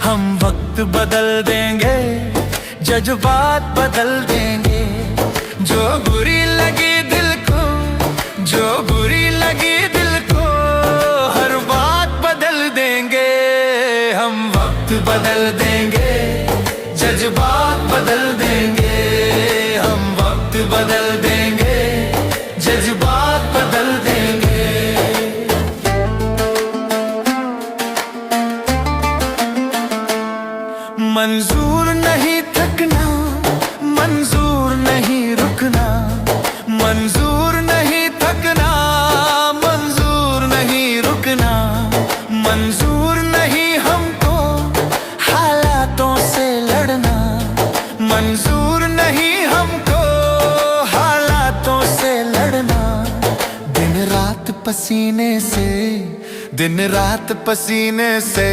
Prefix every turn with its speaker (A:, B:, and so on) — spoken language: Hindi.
A: हम वक्त बदल देंगे, जज्बात बदल देंगे। जो बुरी लगी दिल को, जो बुरी लगी दिल को, हर बात बदल देंगे। हम वक्त बदल देंगे, जज्बात बदल देंगे। हम वक्त बदल देंगे, जज्बात बदल देंगे। मंजूर नहीं थकना, मंजूर नहीं रुकना, मंजूर नहीं थकना, मंजूर नहीं रुकना। मंजूर नहीं हमको हालातों से लड़ना, मंजूर नहीं हमको हालातों से लड़ना। दिन रात पसीने से, दिन रात पसीने से